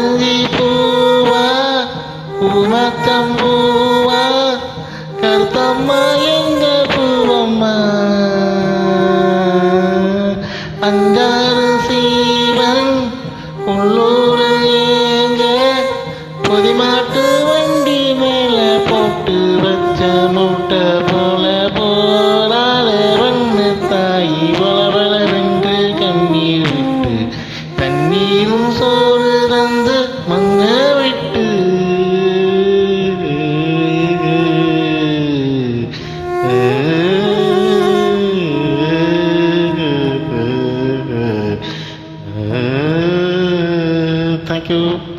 குறிஞ்சி பூவா பூமத்தம்பூவா கருத்தம்மா எங்க பூவம்மா அஞ்சாறு சீவன் உள்ளூர் ஏங்க பொதிமாட்டு வண்டி மேல போட்டு வச்ச மூட்டை போல போராத வண்ணு தாயி வளவளவென்று கண்ணீர் விட்டு தண்ணீரும் சோறு தந்து மங்க விட்டு Thank you.